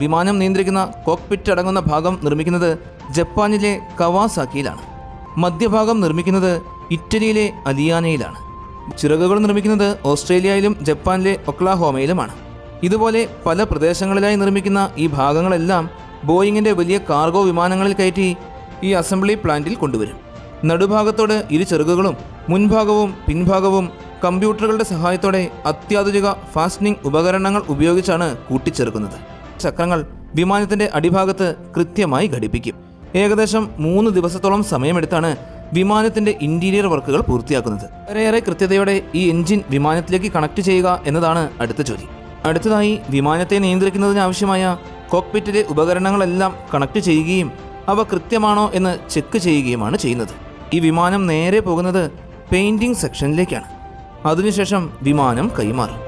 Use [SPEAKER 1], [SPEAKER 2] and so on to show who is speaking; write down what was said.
[SPEAKER 1] വിമാനം നിയന്ത്രിക്കുന്ന കോക്പിറ്റ് അടങ്ങുന്ന ഭാഗം നിർമ്മിക്കുന്നത് ജപ്പാനിലെ കവാസാക്കിയിലാണ്. മധ്യഭാഗം നിർമ്മിക്കുന്നത് ഇറ്റലിയിലെ അലിയാനയിലാണ്. ചിറകുകൾ നിർമ്മിക്കുന്നത് ഓസ്ട്രേലിയയിലും ജപ്പാനിലെ ഒക്ലാഹോമയിലുമാണ്. ഇതുപോലെ പല പ്രദേശങ്ങളിലായി നിർമ്മിക്കുന്ന ഈ ഭാഗങ്ങളെല്ലാം ബോയിങ്ങിൻ്റെ വലിയ കാർഗോ വിമാനങ്ങളിൽ കയറ്റി ഈ അസംബ്ലി പ്ലാന്റിൽ കൊണ്ടുവരും. നടുഭാഗത്തോട് ഇരു ചിറകുകളും മുൻഭാഗവും പിൻഭാഗവും കമ്പ്യൂട്ടറുകളുടെ സഹായത്തോടെ അത്യാധുനിക ഫാസ്റ്റനിങ് ഉപകരണങ്ങൾ ഉപയോഗിച്ചാണ് കൂട്ടിച്ചേർക്കുന്നത്. ചക്രങ്ങൾ വിമാനത്തിൻ്റെ അടിഭാഗത്ത് കൃത്യമായി ഘടിപ്പിക്കും. ഏകദേശം 3 ദിവസത്തോളം സമയമെടുത്താണ് വിമാനത്തിൻ്റെ ഇൻറ്റീരിയർ വർക്കുകൾ പൂർത്തിയാക്കുന്നത്. വളരെയേറെ കൃത്യതയോടെ ഈ എൻജിൻ വിമാനത്തിലേക്ക് കണക്ട് ചെയ്യുക എന്നതാണ് അടുത്ത ജോലി. അടുത്തതായി വിമാനത്തെ നിയന്ത്രിക്കുന്നതിനാവശ്യമായ കോക്പിറ്റിലെ ഉപകരണങ്ങളെല്ലാം കണക്ട് ചെയ്യുകയും അവ കൃത്യമാണോ എന്ന് ചെക്ക് ചെയ്യുകയുമാണ് ചെയ്യുന്നത്. ഈ വിമാനം നേരെ പോകുന്നത് പെയിൻറ്റിംഗ് സെക്ഷനിലേക്കാണ്. അതിനുശേഷം വിമാനം കൈമാറും.